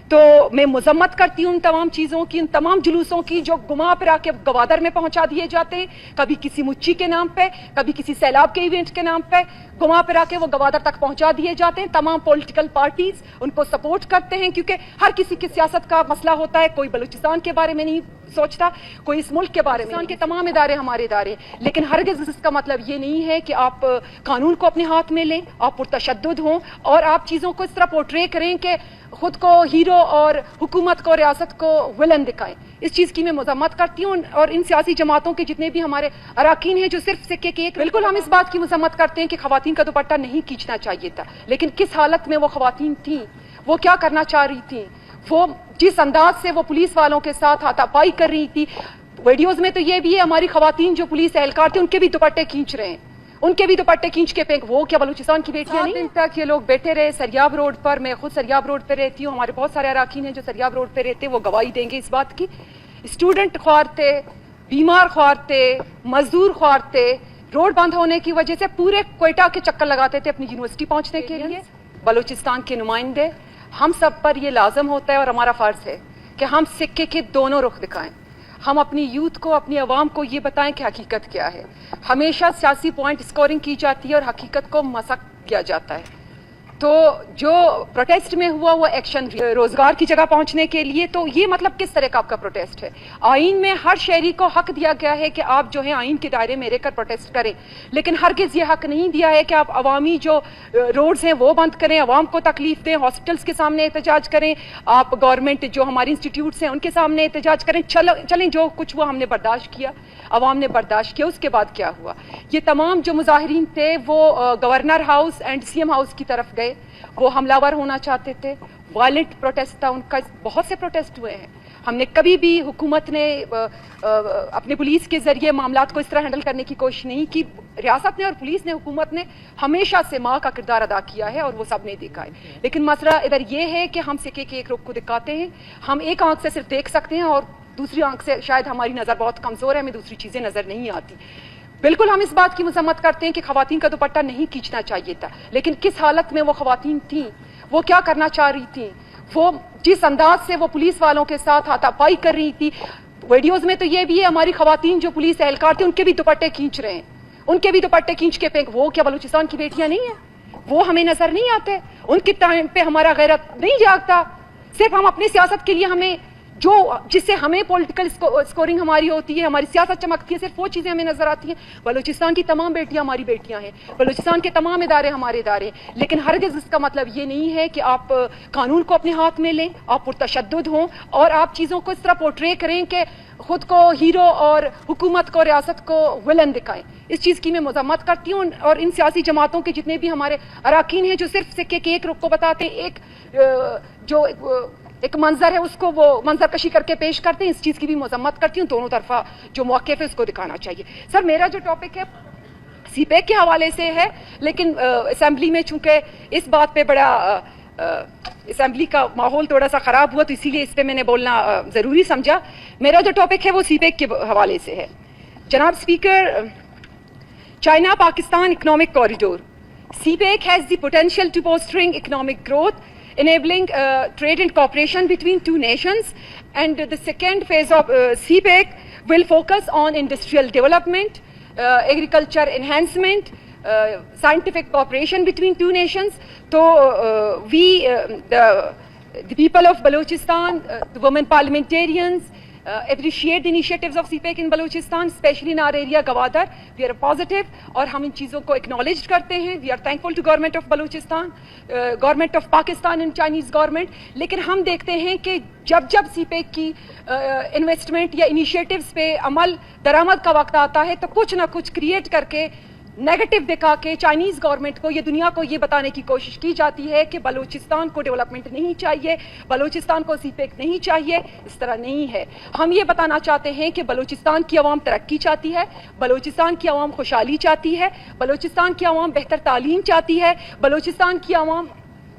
تو میں مذمت کرتی ہوں ان تمام چیزوں کی، ان تمام جلوسوں کی جو گما پھرا کے گوادر میں پہنچا دیے جاتے ہیں، کبھی کسی مچی کے نام پہ، کبھی کسی سیلاب کے ایونٹ کے نام پہ گما پھرا کے وہ گوادر تک پہنچا دیے جاتے ہیں. تمام پولیٹیکل پارٹیز ان کو سپورٹ کرتے ہیں کیونکہ ہر کسی کی سیاست کا مسئلہ ہوتا ہے. کوئی بلوچستان کے بارے میں نہیں سوچتا، کوئی اس ملک کے بارے میں. کے تمام ادارے ہمارے ادارے، لیکن ہرگز اس کا مطلب یہ نہیں ہے کہ آپ قانون کو اپنے ہاتھ میں لیں، آپ پرتشدد ہوں اور آپ چیزوں کو اس طرح پورٹرے کریں کہ خود کو ہیرو اور حکومت کو، ریاست کو ولن دکھائیں. اس چیز کی میں مذمت کرتی ہوں. اور ان سیاسی جماعتوں کے جتنے بھی ہمارے اراکین ہیں جو صرف سکے کے ایک، بالکل ہم اس بات کی مذمت کرتے ہیں کہ خواتین کا دوپٹہ نہیں کھینچنا چاہیے تھا، لیکن کس حالت میں وہ خواتین تھیں، وہ کیا کرنا چاہ رہی تھیں، وہ جس انداز سے وہ پولیس والوں کے ساتھ ہاتھا پائی کر رہی تھی. ویڈیوز میں تو یہ بھی ہے ہماری خواتین جو پولیس اہلکار تھے ان کے بھی دوپٹے کھینچ رہے ہیں، ان کے بھی دوپٹے کھینچ کے پھینک. وہ کیا بلوچستان کی بیٹیاں نہیں؟ دن تک یہ لوگ بیٹھے رہے سریاب روڈ پر. میں خود سریاب روڈ پہ رہتی ہوں، ہمارے بہت سارے اراکین ہیں جو سریاب روڈ پہ رہتے، وہ گواہی دیں گے اس بات کی. اسٹوڈنٹ خوار تھے، بیمار خوار تھے، مزدور خوار تھے. روڈ بند ہونے کی وجہ سے پورے کوئٹہ کے چکر لگاتے تھے اپنی یونیورسٹی پہنچنے کے لیے. بلوچستان کے نمائندے ہم سب پر یہ لازم ہوتا ہے اور ہمارا فرض ہے کہ ہم سکے کے دونوں رخ دکھائیں. ہم اپنی یوتھ کو، اپنی عوام کو یہ بتائیں کہ حقیقت کیا ہے. ہمیشہ سیاسی پوائنٹ اسکورنگ کی جاتی ہے اور حقیقت کو مسخ کیا جاتا ہے. تو جو پروٹیسٹ میں ہوا وہ ایکشن روزگار کی جگہ پہنچنے کے لیے. تو یہ مطلب کس طرح کا آپ کا پروٹیسٹ ہے؟ آئین میں ہر شہری کو حق دیا گیا ہے کہ آپ جو ہیں آئین کے دائرے میں رہ کر پروٹیسٹ کریں، لیکن ہرگز یہ حق نہیں دیا ہے کہ آپ عوامی جو روڈز ہیں وہ بند کریں، عوام کو تکلیف دیں، ہاسپٹلس کے سامنے احتجاج کریں، آپ گورنمنٹ جو ہماری انسٹیٹیوٹس ہیں ان کے سامنے احتجاج کریں. چلیں جو کچھ ہوا ہم نے برداشت کیا، عوام نے برداشت کیا. اس کے بعد کیا ہوا؟ یہ تمام جو مظاہرین تھے وہ governor house and C M house کی طرف گئے. وہ حملہ ور ہونا چاہتے تھے. وائلنٹ پروٹیسٹ تھا ان کا. بہت سے پروٹیسٹ ہوئے ہیں. ہم نے کبھی بھی حکومت نے اپنے پولیس کے ذریعے معاملات کو اس طرح ہینڈل کرنے کی کوشش نہیں کی. ریاست نے اور پولیس نے، حکومت نے ہمیشہ سے ماں کا کردار ادا کیا ہے اور وہ سب نے دیکھا ہے. لیکن مسئلہ ادھر یہ ہے کہ ہم سکے کے ایک رخ کو دکھاتے ہیں. ہم ایک آنکھ سے صرف دیکھ سکتے ہیں اور دوسری آنکھ سے شاید ہماری نظر بہت کمزور ہے، ہمیں دوسری چیزیں نظر نہیں آتی. بالکل ہم اس بات کی مذمت کرتے ہیں کہ خواتین کا دوپٹہ نہیں کھینچنا چاہیے تھا، لیکن کس حالت میں وہ خواتین تھیں، وہ کیا کرنا چاہ رہی تھیں، وہ جس انداز سے وہ پولیس والوں کے ساتھ ہاتھا پائی کر رہی تھی. ویڈیوز میں تو یہ بھی ہے ہماری خواتین جو پولیس اہلکار تھے ان کے بھی دوپٹے کھینچ رہے ہیں، ان کے بھی دوپٹے کھینچ کے پھینک. وہ کیا بلوچستان کی بیٹیاں نہیں ہیں؟ وہ ہمیں نظر نہیں آتے؟ ان کے ٹائم پہ ہمارا غیرت نہیں جاگتا؟ صرف ہم اپنی سیاست کے لیے ہمیں جو جس سے ہمیں پولیٹیکل اسکورنگ ہماری ہوتی ہے، ہماری سیاست چمکتی ہے، صرف وہ چیزیں ہمیں نظر آتی ہیں. بلوچستان کی تمام بیٹیاں ہماری بیٹیاں ہیں، بلوچستان کے تمام ادارے ہمارے ادارے. لیکن ہرگز اس کا مطلب یہ نہیں ہے کہ آپ قانون کو اپنے ہاتھ میں لیں، آپ پرتشدد ہوں اور آپ چیزوں کو اس طرح پورٹرے کریں کہ خود کو ہیرو اور حکومت کو، ریاست کو ولن دکھائیں. اس چیز کی میں مذمت کرتی ہوں. اور ان سیاسی جماعتوں کے جتنے بھی ہمارے اراکین ہیں جو صرف سکے کے ایک رخ کو بتاتے ہیں، ایک جو ایک منظر ہے اس کو وہ منظر کشی کر کے پیش کرتے ہیں، اس چیز کی بھی مذمت کرتی ہوں. دونوں طرفہ جو موقف ہے اس کو دکھانا چاہیے. سر میرا جو ٹاپک ہے سی پیک کے حوالے سے ہے، لیکن اسمبلی میں چونکہ اس بات پہ بڑا اسمبلی کا ماحول تھوڑا سا خراب ہوا تو اسی لیے اس پہ میں نے بولنا ضروری سمجھا. میرا جو ٹاپک ہے وہ سی پیک کے حوالے سے ہے. جناب speaker, China Pakistan economic corridor. CPEC has the potential to fostering economic growth, enabling trade and cooperation between two nations, and the second phase of CPEC will focus on industrial development, agriculture enhancement, scientific cooperation between two nations. So the people of Balochistan, the women parliamentarians, appreciate the initiatives of CPEC in Balochistan, especially in our area Gwadar. We are positive اور ہم ان چیزوں کو acknowledge کرتے ہیں. We are thankful to government of Balochistan, government of Pakistan and Chinese government. لیکن ہم دیکھتے ہیں کہ جب CPEC کی انویسٹمنٹ یا انیشیٹوز پہ عمل درآمد کا وقت آتا ہے تو کچھ نہ کچھ کریٹ کر کے نیگیٹو دکھا کے چائنیز گورنمنٹ کو، یہ دنیا کو یہ بتانے کی کوشش کی جاتی ہے کہ بلوچستان کو ڈیولپمنٹ نہیں چاہیے، بلوچستان کو CPEC نہیں چاہیے. اس طرح نہیں ہے. ہم یہ بتانا چاہتے ہیں کہ بلوچستان کی عوام ترقی چاہتی ہے، بلوچستان کی عوام خوشحالی چاہتی ہے، بلوچستان کی عوام بہتر تعلیم چاہتی ہے، بلوچستان کی عوام